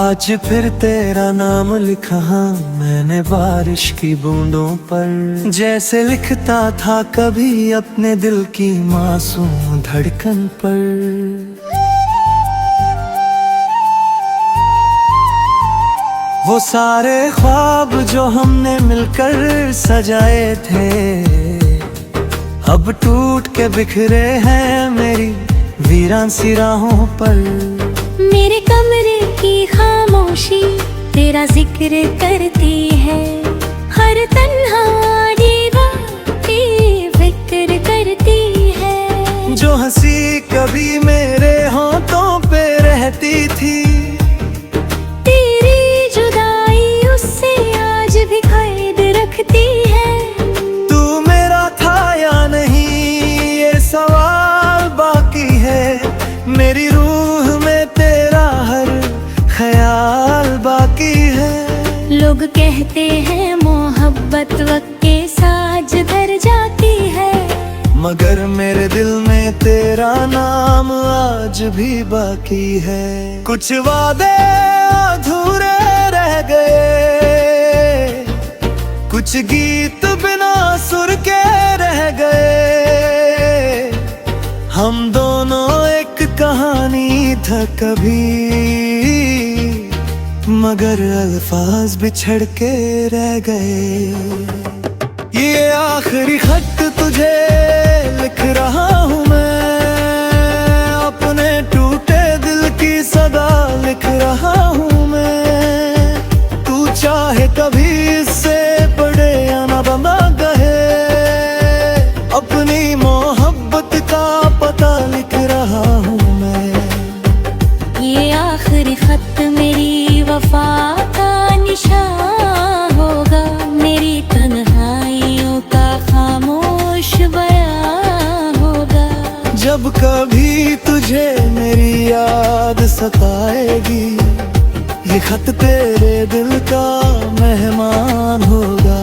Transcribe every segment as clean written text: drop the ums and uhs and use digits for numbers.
आज फिर तेरा नाम लिखा मैंने बारिश की बूंदों पर, जैसे लिखता था कभी अपने दिल की मासूम धड़कन पर। वो सारे ख्वाब जो हमने मिलकर सजाए थे, अब टूट के बिखरे हैं मेरी वीरान सी राहों पर। मेरे कमरे की खामोशी तेरा जिक्र करती है, हर तन्हा दीवार की फिक्र करती है। जो हंसी कभी मेरे होठों पे रहती थी, तेरी जुदाई उससे आज भी कैद रखती है। तू मेरा था या नहीं ये सवाल बाकी है, मेरी रूह में तेरा हर ख्याल बाकी है। लोग कहते हैं मोहब्बत वक्त के साथ धर जाती है, मगर मेरे दिल में तेरा नाम आज भी बाकी है। कुछ वादे अधूरे रह गए, कुछ गीत बिना सुर के रह गए। हम दोनों एक कहानी था कभी, मगर अल्फाज बिछड़ के रह गए। ये आखिरी खत तुझे लिख रहा हूँ मैं, अपने टूटे दिल की सदा लिख रहा हूँ मैं। तू चाहे कभी इससे पढ़े या ना बंदा गहे, अपनी मोहब्बत का पता लिख रहा हूँ मैं। ये आखिरी खत मेरी वफा का निशान होगा, मेरी तन्हाइयों का खामोश बयान होगा। जब कभी तुझे मेरी याद सताएगी, ये खत तेरे दिल का मेहमान होगा।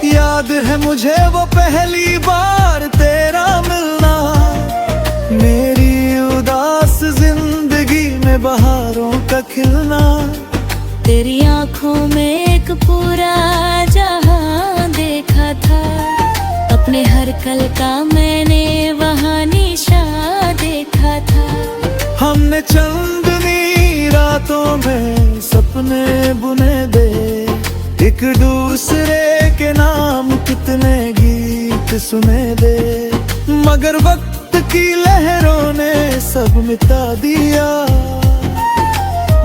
याद है मुझे वो पहली बार तेरा मिलना, मेरी उदास जिंदगी में बहारों का खिलना। तेरी आंखों में एक पूरा जहां देखा था, अपने हर कल का मैंने वहां निशान देखा था। हमने चंदनी रातों में सपने बुने दे, एक दूसरे के नाम कितने गीत सुने दे, मगर वक्त की लहरों ने सब मिटा दिया।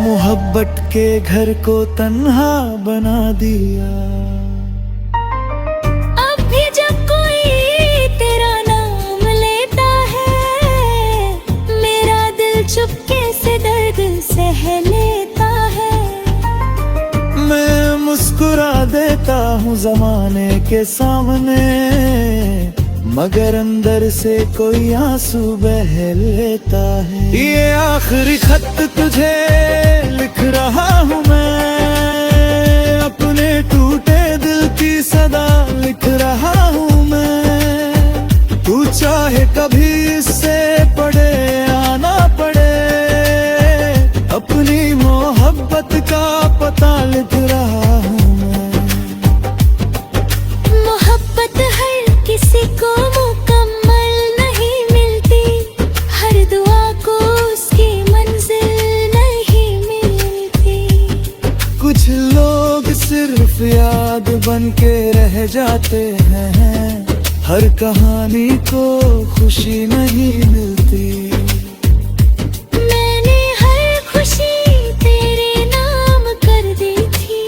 मोहब्बत के घर को तन्हा बना दिया। अब भी जब कोई तेरा नाम लेता है, मेरा दिल चुपके से दर्द सह लेता है। मैं मुस्कुरा देता हूँ जमाने के सामने, मगर अंदर से कोई आंसू बह लेता है। ये आखिरी खत तुझे लिख रहा हूँ मैं, अपने टूटे दिल की सदा लिख रहा हूँ मैं। तू चाहे कभी इससे पढ़े या ना पढ़े, अपनी मोहब्बत का पता लिख रहा हूँ मैं। मोहब्बत हर किसी को मुकम्मल नहीं मिलती, हर दुआ को उसकी मंजिल नहीं मिलती। कुछ लोग सिर्फ याद बन के रह जाते हैं, हर कहानी को खुशी नहीं मिलती। मैंने हर खुशी तेरे नाम कर दी थी,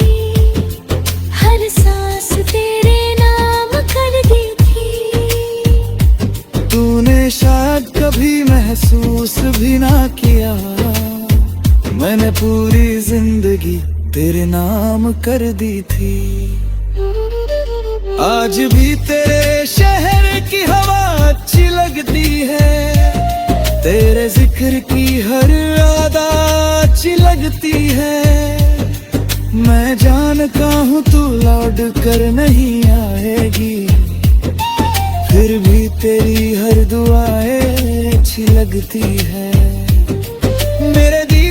हर सांस तेरे नाम कर दी थी। तूने शायद कभी महसूस भी ना किया, मैंने पूरी जिंदगी तेरे नाम कर दी थी। आज भी तेरे शहर की हवा अच्छी लगती है, तेरे जिक्र की हर अदा अच्छी लगती है। मैं जानता हूँ तू लौट कर नहीं आएगी, फिर भी तेरी हर दुआएं अच्छी लगती है। मेरे दी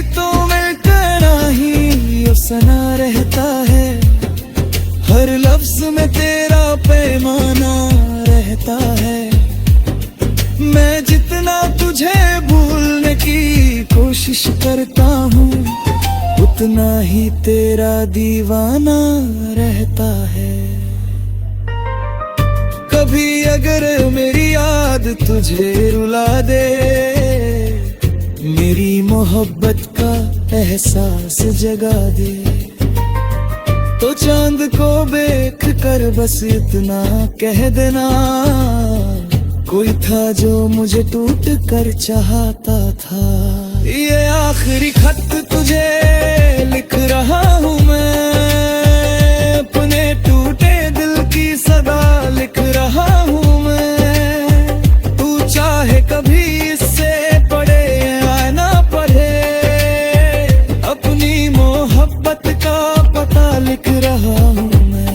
लफ्ज में तेरा पैमाना रहता है। मैं जितना तुझे भूलने की कोशिश करता हूँ, उतना ही तेरा दीवाना रहता है। कभी अगर मेरी याद तुझे रुला दे, मेरी मोहब्बत का एहसास जगा दे, तो चांद को देख कर बस इतना कह देना, कोई था जो मुझे टूट कर चाहता था। ये आखिरी खत तुझे लिख रहा हूँ मैं, अपने टूटे दिल की सदा लिख रहा हूँ मैं। तू चाहे कभी इससे पढ़े या ना पढ़े, अपनी मोहब्बत का पता लिख रहा हूँ मैं।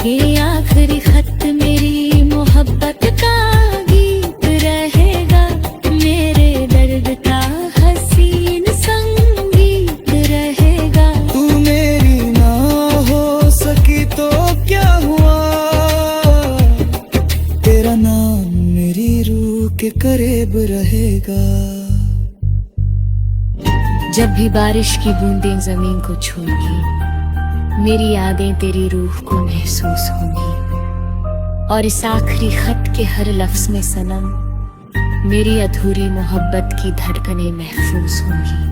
ये आखिरी खत मेरी मोहब्बत का गीत रहेगा, मेरे दर्द का हसीन संगीत रहेगा। तू मेरी ना हो सकी तो क्या हुआ, तेरा नाम मेरी रूह के करीब रहेगा। जब भी बारिश की बूंदें जमीन को छूंगी, मेरी यादें तेरी रूह को महसूस होंगी। और इस आखिरी खत के हर लफ्ज में सनम, मेरी अधूरी मोहब्बत की धड़कनें महफूज होंगी।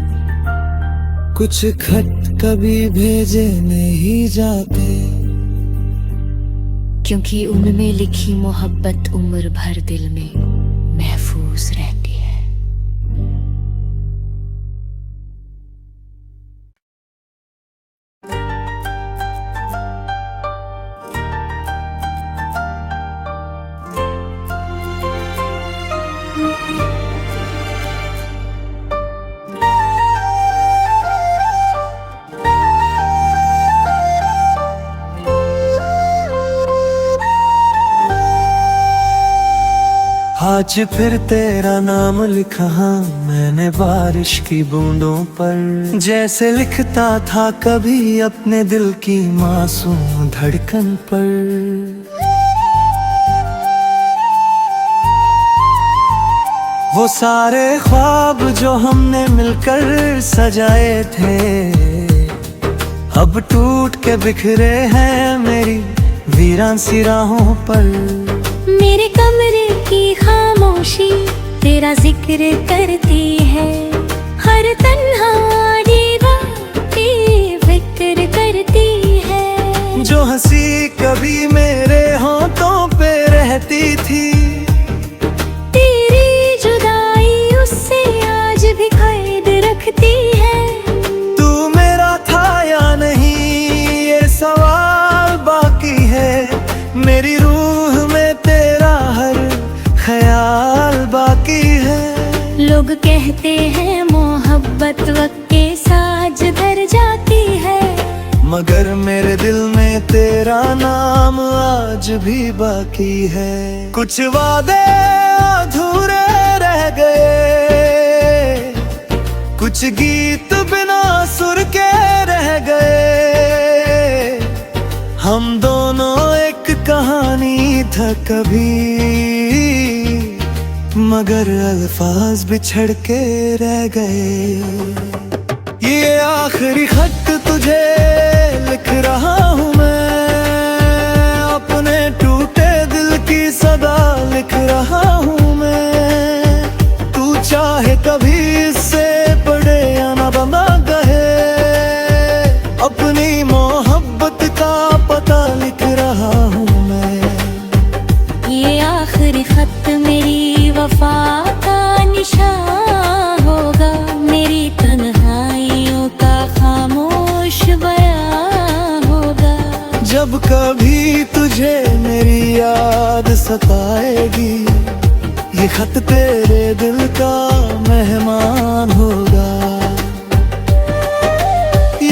कुछ खत कभी भेजे नहीं जाते, क्योंकि उनमें लिखी मोहब्बत उम्र भर दिल में महफूज रहती है। आज फिर तेरा नाम लिखा मैंने बारिश की बूंदों पर, जैसे लिखता था कभी अपने दिल की मासूम धड़कन पर। वो सारे ख्वाब जो हमने मिलकर सजाए थे, अब टूट के बिखरे हैं मेरी वीरान सी राहों पर। मेरे कमरे की खामोशी तेरा जिक्र करती है, हर तन्हा दीवार की फिक्र करती है। जो हंसी कभी मेरे होठों पे रहती थी, तेरी जुदाई उससे आज भी कैद रखती है। तू मेरा था या नहीं ये सवाल बाकी है, मेरी रूह में तेरा हर ख्याल बाकी है। लोग कहते हैं मोहब्बत वक्त के साथ धर जाती है, मगर मेरे दिल में तेरा नाम आज भी बाकी है। कुछ वादे अधूरे रह गए, कुछ गीत बिना सुर के रह गए। हम दोनों एक कहानी था कभी, मगर अल्फाज बिछड़ के रह गए। ये आखिरी खत तुझे लिख रहा हूँ मैं, अपने टूटे दिल की सदा लिख रहा हूँ मैं। तू चाहे कभी इससे पढ़े या ना बना गए, अपनी मोहब्बत का पता लिख रहा हूँ मैं। ये आखिरी खत मेरी वफा का निशान होगा, मेरी तन्हाइयों का खामोश बयान होगा। जब कभी तुझे मेरी याद सताएगी, ये खत तेरे दिल का मेहमान होगा।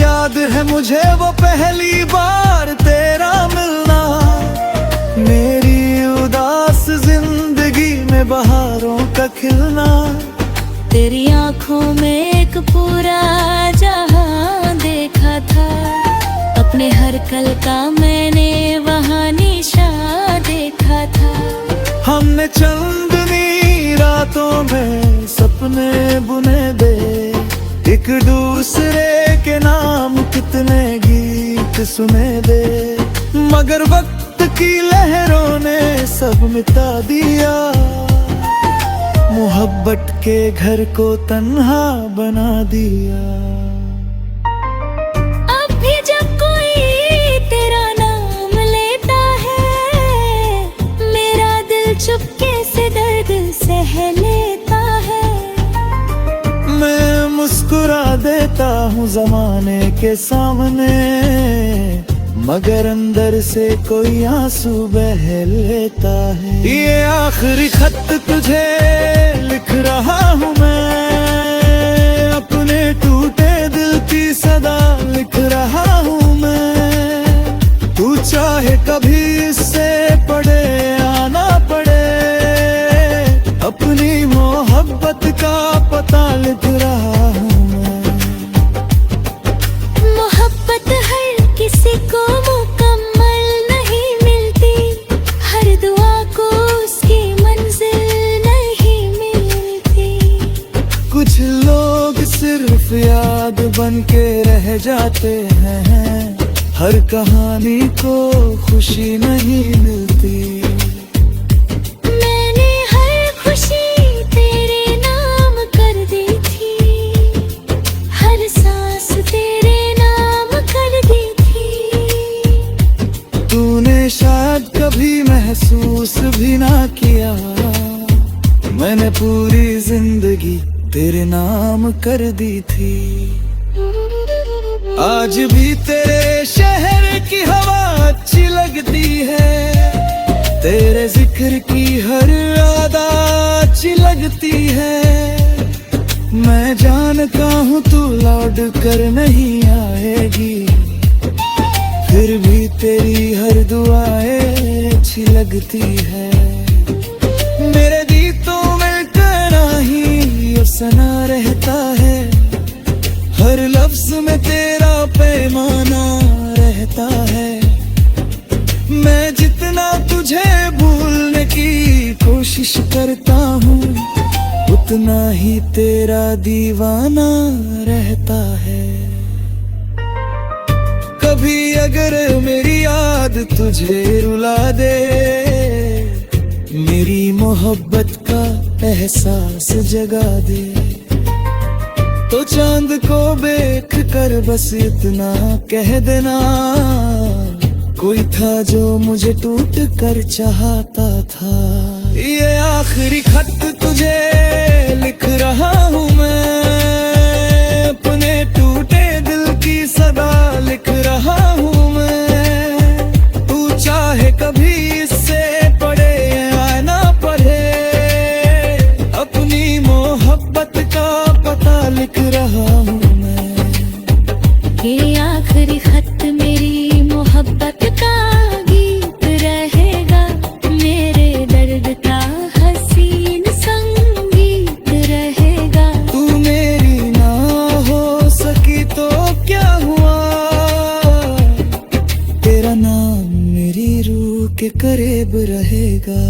याद है मुझे वो पहली बार तेरा मिलना, मेरी उदास जिंदगी में बहारों का खिलना। तेरी आंखों में एक पूरा जहां देखा था, अपने हर कल का मैं मैंने चांदनी रातों में सपने बुने दे, एक दूसरे के नाम कितने गीत सुने दे, मगर वक्त की लहरों ने सब मिटा दिया, मोहब्बत के घर को तन्हा बना दिया। अब भी जब कोई तेरा नाम लेता है, मेरा दिल चुपके से दर्द सह लेता है। मैं मुस्कुरा देता हूँ जमाने के सामने, मगर अंदर से कोई आंसू बह लेता है। ये आखिरी खत तुझे लिख रहा हूँ मैं, अपने टूटे दिल की सदा लिख रहा हूँ मैं। तू चाहे कभी इससे पढ़े या ना पढ़े, अपनी मोहब्बत का पता लिख रहा हूँ मैं। मोहब्बत हर किसी को मुकम्मल नहीं मिलती, हर दुआ को उसकी मंजिल नहीं मिलती। कुछ लोग सिर्फ याद बन के रह जाते हैं, हर कहानी को खुशी नहीं मिलती। मैंने हर खुशी तेरे नाम कर दी थी, हर सांस तेरे नाम कर दी थी। तूने शायद कभी महसूस भी ना किया, मैंने पूरी जिंदगी तेरे नाम कर दी थी। आज भी तेरे शहर की हवा अच्छी लगती है, तेरे जिक्र की हर आदा अच्छी लगती है। मैं जानता हूँ तू लौट कर नहीं आएगी, फिर भी तेरी हर दुआएं अच्छी लगती है। मेरे गीतों में कहना ही अफसाना रहता है, हर लफ्ज में तेरा पैमाना रहता है। मैं जितना तुझे भूलने की कोशिश करता हूँ, उतना ही तेरा दीवाना रहता है। कभी अगर मेरी याद तुझे रुला दे, मेरी मोहब्बत का एहसास जगा दे, तो चांद को देख कर बस इतना कह देना, कोई था जो मुझे टूट कर चाहता था। ये आखिरी खत तुझे लिख रहा हूँ मैं, अपने टूटे दिल की सदा लिख रहा हूँ मैं। तू चाहे कभी इससे पढ़े या ना पढ़े, अपनी मोहब्बत का पता लिख रहा हूँ मैं। ये आखिरी खत मेरी मोहब्बत का गीत रहेगा, मेरे दर्द का हसीन संगीत रहेगा। तू मेरी ना हो सकी तो क्या हुआ, तेरा नाम मेरी रूह के करीब रहेगा।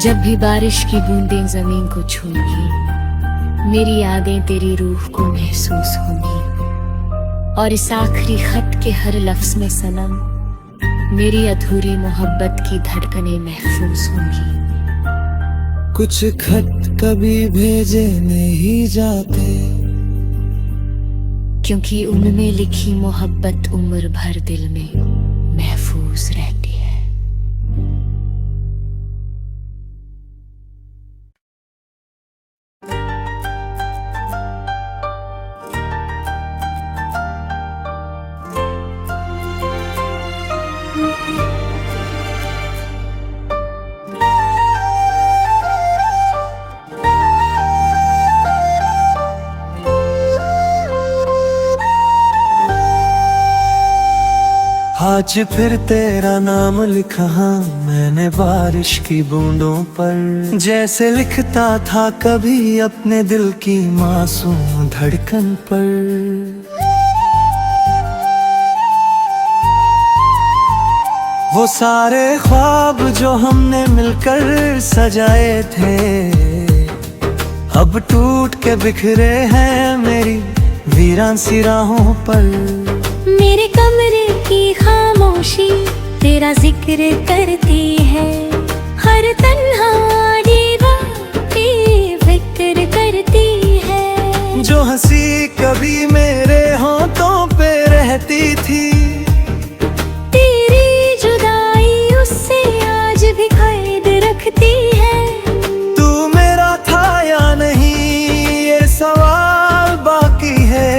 जब भी बारिश की बूंदें जमीन को छूंगी, मेरी यादें तेरी रूह को महसूस होंगी, और इस आखिरी खत के हर लफ्ज में सनम, मेरी अधूरी मोहब्बत की धड़कनें महफूज होंगी। कुछ खत कभी भेजे नहीं जाते, क्योंकि उनमें लिखी मोहब्बत उम्र भर दिल में महफूज रहती है। आज फिर तेरा नाम लिखा मैंने बारिश की बूंदों पर, जैसे लिखता था कभी अपने दिल की मासूम धड़कन पर। वो सारे ख्वाब जो हमने मिलकर सजाए थे अब टूट के बिखरे हैं मेरी वीरान सी राहों पर। मेरे कमरे की खामोशी तेरा जिक्र करती है, हर तन्हा दीवार फिक्र करती है। जो हंसी कभी मेरे होंठों पे रहती थी, तेरी जुदाई उससे आज भी कैद रखती है। तू मेरा था या नहीं ये सवाल बाकी है,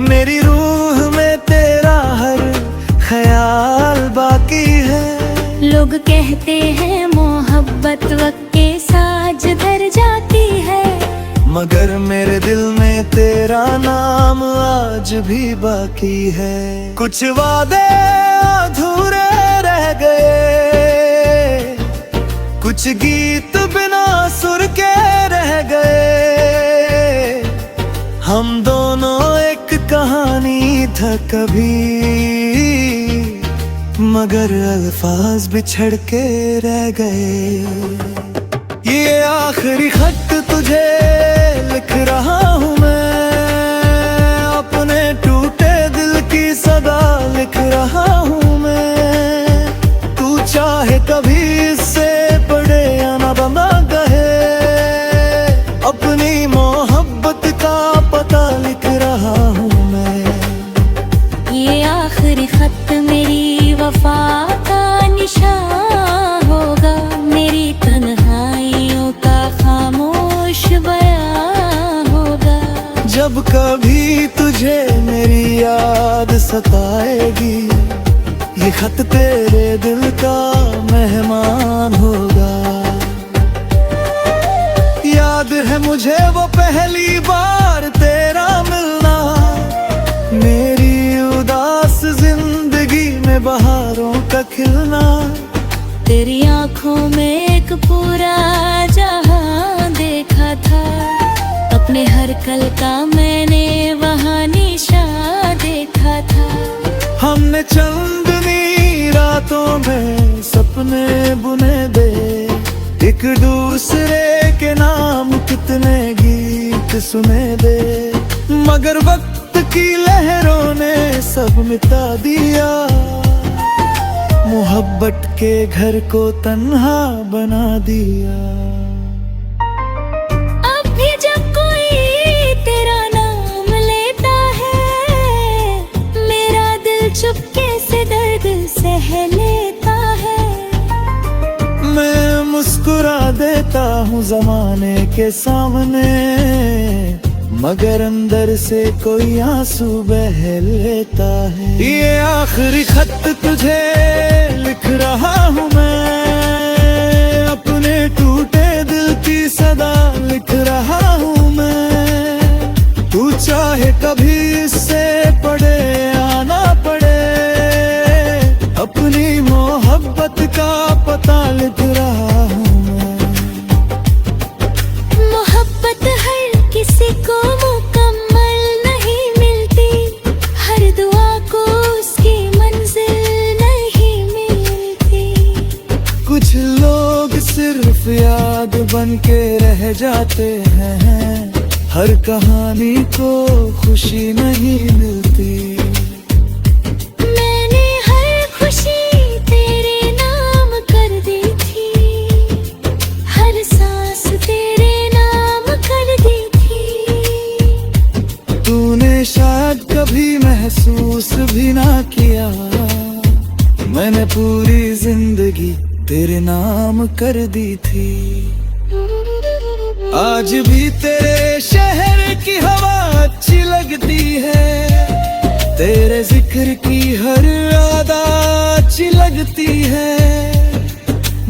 मेरी रूह में तेरा हर ख्याल बाकी है। लोग कहते हैं मोहब्बत वक्त के साथ धर जाती है, मगर मेरे दिल में तेरा नाम आज भी बाकी है। कुछ वादे अधूरे रह गए, कुछ गीत बिना सुर के रह गए। हम दोनों एक कहानी था कभी, मगर अल्फाज बिछड़ के रह गए। ये आखिरी खत तुझे लिख रहा हूँ मैं, अपने टूटे दिल की सदा लिख रहा हूँ मैं। तू चाहे कभी इससे पढ़े या ना बंदा कहे, अपनी मोहब्बत का पता लिख रहा हूँ मैं। ये आखिरी खत मेरी वफा का निशान होगा, मेरी तन्हाइयों का खामोश बयान होगा। जब कभी तुझे मेरी याद सताएगी, ये खत तेरे दिल का मेहमान होगा। याद है मुझे वो पहली बार तेरा मिलना, मेरी उदास जिंदगी में बहारों का खिलना। तेरी आंखों में एक पूरा जहां देखा था, अपने हर कल का मैंने वहाँ निशान देखा था। हमने चंदनी रातों में सपने बुने दे, एक दूसरे के नाम कितने गीत सुने दे। मगर वक्त की लहरों ने सब मिटा दिया, मोहब्बत के घर को तन्हा बना दिया। अब भी जब कोई तेरा नाम लेता है, मेरा दिल चुपके से दर्द सह लेता है। मैं मुस्कुरा देता हूँ जमाने के सामने, मगर अंदर से कोई आंसू बह लेता है। ये आखिरी खत तुझे लिख रहा हूँ मैं, अपने टूटे दिल की सदा लिख रहा हूँ मैं। तू चाहे कभी इससे पढ़े या ना पढ़े, अपनी मोहब्बत का पता लिख रहा हूँ मैं। मोहब्बत हर किसी को मुकम्मल नहीं मिलती, हर दुआ को उसकी मंजिल नहीं मिलती। कुछ लोग सिर्फ याद बन के रह जाते हैं, हर कहानी को खुशी नहीं मिलती। मैंने हर खुशी तेरे नाम कर दी थी, हर सांस तेरे नाम कर दी थी। तूने शायद कभी महसूस भी ना किया, मैंने पूरी जिंदगी तेरे नाम कर दी थी। आज भी तेरे शहर की हवा अच्छी लगती है, तेरे जिक्र की हर याद अच्छी लगती है।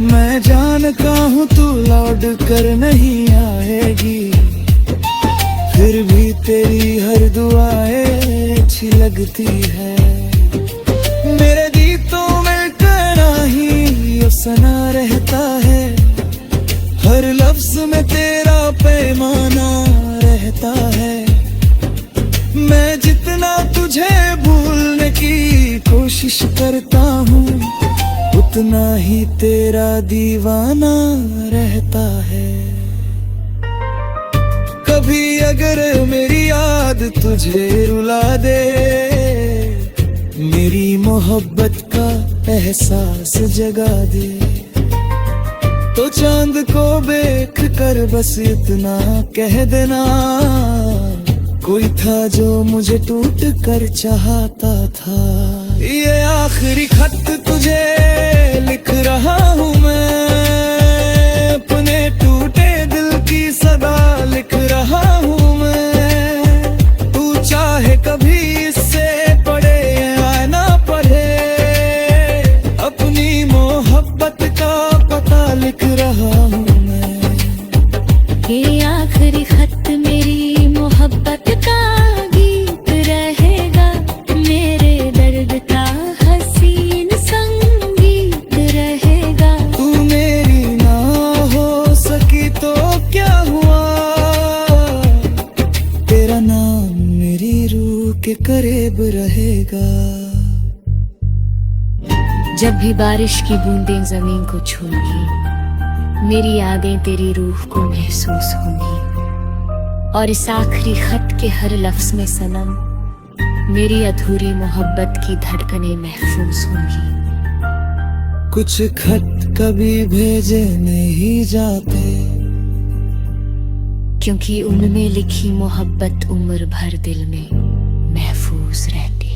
मैं जानता हूँ तू लौट कर नहीं आएगी, फिर भी तेरी हर दुआएं अच्छी लगती है। मेरे गीतों में कहना ही अफसाना रहता है, हर लफ्ज में तेरा पैमाना रहता है। मैं जितना तुझे भूलने की कोशिश करता हूँ, उतना ही तेरा दीवाना रहता है। कभी अगर मेरी याद तुझे रुला दे, मेरी मोहब्बत का एहसास जगा दे, तो चांद को देख कर बस इतना कह देना, कोई था जो मुझे टूट कर चाहता था। ये आखिरी खत तुझे लिख रहा हूँ मैं, अपने टूटे दिल की सदा लिख रहा हूँ मैं। तू चाहे कभी इससे पढ़े या ना पढ़े, अपनी मोहब्बत का पता लिख रहा हूँ मैं। ये आखिरी खत मेरी मोहब्बत का गीत रहेगा, मेरे दर्द का हसीन संगीत रहेगा। तू मेरी ना हो सकी तो क्या हुआ, तेरा नाम मेरी रूह के करीब रहेगा। जब भी बारिश की बूंदें जमीन को छूंगी, मेरी यादें तेरी रूह को महसूस होंगी। और इस आखिरी खत के हर लफ्ज में सनम, मेरी अधूरी मोहब्बत की धड़कनें महफूज होंगी। कुछ खत कभी भेजे नहीं जाते, क्योंकि उनमें लिखी मोहब्बत उम्र भर दिल में महफूज रहती है।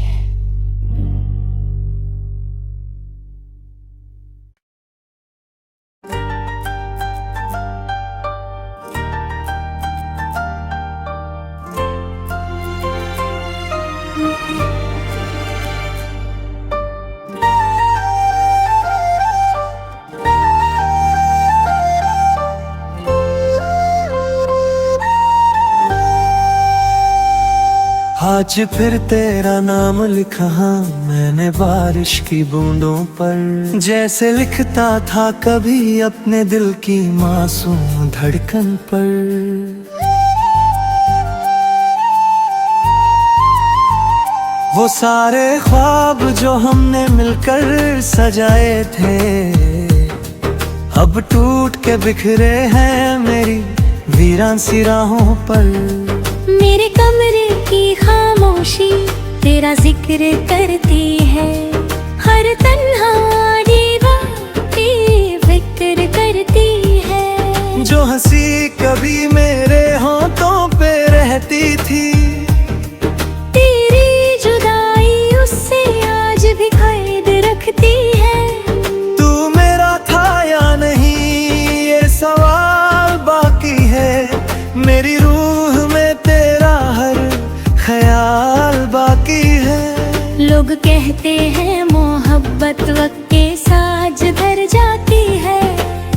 आज फिर तेरा नाम लिखा मैंने बारिश की बूंदों पर, जैसे लिखता था कभी अपने दिल की मासूम धड़कन पर। वो सारे ख्वाब जो हमने मिलकर सजाए थे, अब टूट के बिखरे हैं मेरी वीरान सी राहों पर। मेरे कमरे की खामोशी तेरा जिक्र करती है, हर तन्हा दीवार की फिक्र करती है। जो हंसी कभी मेरे होठों पे रहती थी, तेरी जुदाई उससे आज भी कैद रखती है। तू मेरा था या नहीं ये सवाल बाकी है, मेरी रूह में तेरा हर ख्याल बाकी है। लोग कहते हैं मोहब्बत वक्त के साथ धर जाती है,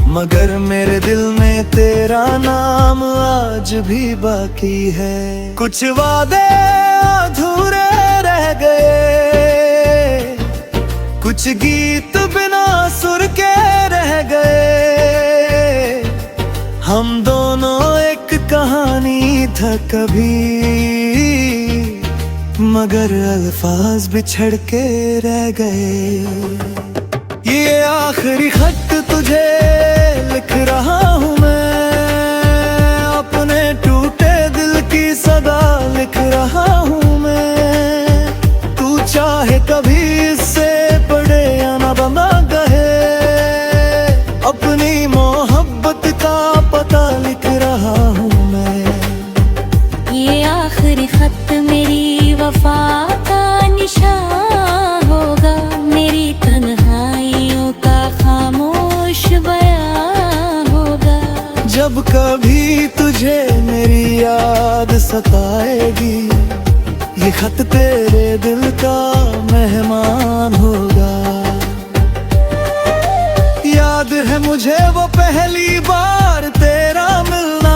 मगर मेरे दिल में तेरा नाम आज भी बाकी है। कुछ वादे अधूरे रह गए, कुछ गीत बिना सुर के रह गए। हम दोनों एक कहानी था कभी, मगर अल्फाज बिछड़ के रह गए। ये आखिरी खत तुझे लिख रहा हूँ मैं, अपने टूटे दिल की सदा लिख रहा हूँ मैं। तू चाहे कभी इससे पढ़े या ना बना गए, अपनी मोहब्बत का पता लिख रहा हूँ मैं। ये आखिरी खत मेरी वफा का निशान होगा, मेरी तन्हाइयों का खामोश बयान होगा। जब कभी तुझे मेरी याद सताएगी, ये खत तेरे दिल का मेहमान होगा। याद है मुझे वो पहली बार तेरा मिलना,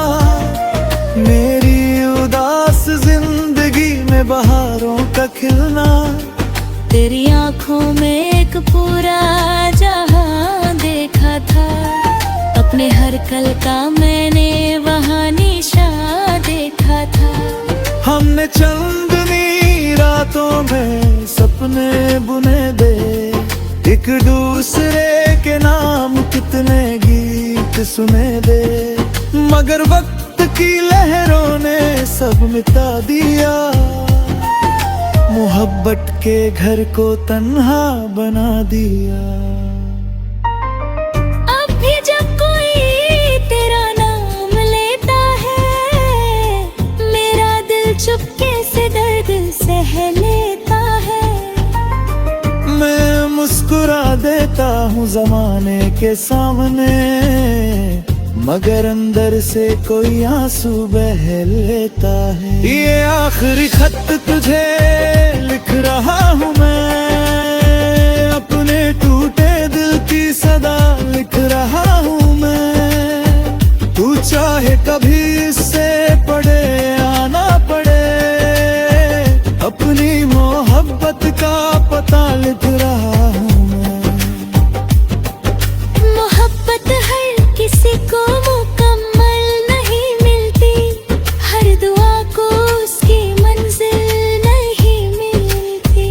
मेरी उदास जिंदगी में बहारों का खिलना। तेरी आंखों में एक पूरा जहां देखा था, अपने हर कल का मैंने वहाँ निशान देखा था। हमने चंदनी रातों में सपने बुने दे, एक दूसरे गीत सुने दे। मगर वक्त की लहरों ने सब मिटा दिया, मोहब्बत के घर को तन्हा बना दिया। अब भी जब कोई तेरा नाम लेता है, मेरा दिल चुपके से दर्द सह लेता है। मैं मुस्कुरा देता हूँ जमाने के सामने, मगर अंदर से कोई आंसू बह लेता है। ये आखिरी खत तुझे लिख रहा हूँ मैं, अपने टूटे दिल की सदा लिख रहा हूँ मैं। तू चाहे कभी इससे पढ़े या ना पढ़े, अपनी मोहब्बत का पता लिख रहा हूँ मैं। मोहब्बत हर किसी को मुकम्मल नहीं मिलती, हर दुआ को उसकी मंजिल नहीं मिलती।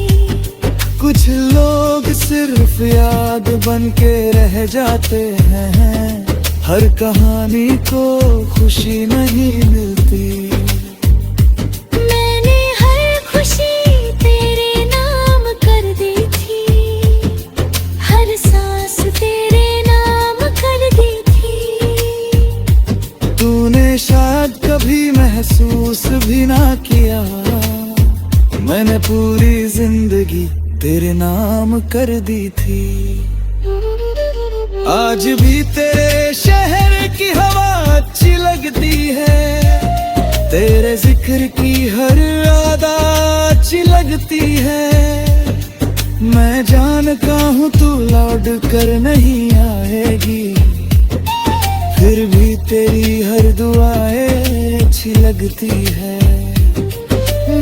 कुछ लोग सिर्फ याद बन के रह जाते हैं, हर कहानी को खुशी नहीं मिलती। मैंने हर खुशी तेरे नाम कर दी थी, हर सांस तेरे नाम कर दी थी। तूने शायद कभी महसूस भी ना किया, मैंने पूरी जिंदगी तेरे नाम कर दी थी। आज भी तेरे शहर की हवा अच्छी लगती है, तेरे जिक्र की हर अदा अच्छी लगती है। मैं जानता हूँ तू लौट कर नहीं आएगी, फिर भी तेरी हर दुआएं अच्छी लगती है।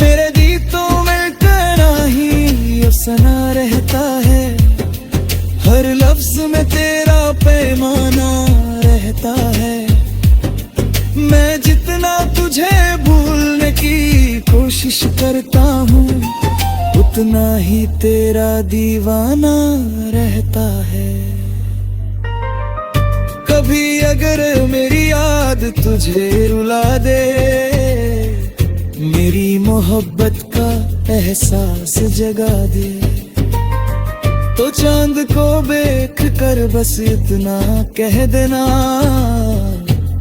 मेरे गीतों में तेरा ही अफसाना रहता है, हर लफ्ज में तेरा पैमाना रहता है। मैं जितना तुझे भूलने की कोशिश करता हूँ, उतना ही तेरा दीवाना रहता है। कभी अगर मेरी याद तुझे रुला दे, मेरी मोहब्बत का एहसास जगा दे, तो चांद को देख कर बस इतना कह देना,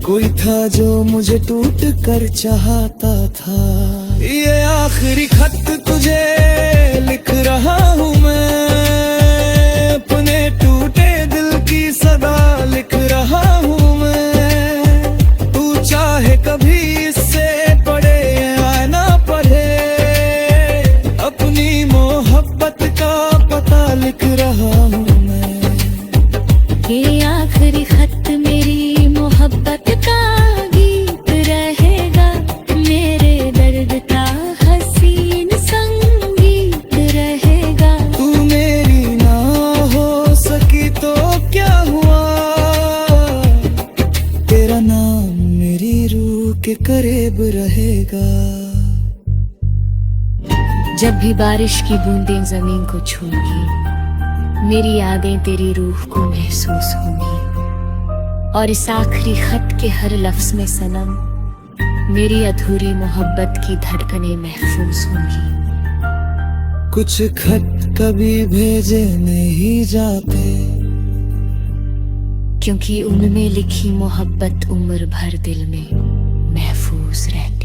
कोई था जो मुझे टूट कर चाहता था। ये आखिरी खत तुझे लिख रहा हूँ मैं, अपने टूटे दिल की सदा लिख रहा हूँ मैं। तू चाहे कभी इससे पढ़े या ना पढ़े, अपनी मोहब्बत का पता लिख रहा हूँ मैं। ये आखिरी खत मेरी मोहब्बत का गीत रहेगा, मेरे दर्द का हसीन संगीत रहेगा। तू मेरी ना हो सकी तो क्या हुआ, तेरा नाम मेरी रूह के करीब रहेगा। जब भी बारिश की बूंदें जमीन को छूंगी, मेरी यादें तेरी रूह को महसूस होंगी। और इस आखिरी खत के हर लफ्ज में सनम, मेरी अधूरी मोहब्बत की धड़कनें महफूज होंगी। कुछ खत कभी भेजे नहीं जाते, क्योंकि उनमें लिखी मोहब्बत उम्र भर दिल में महफूज रहती।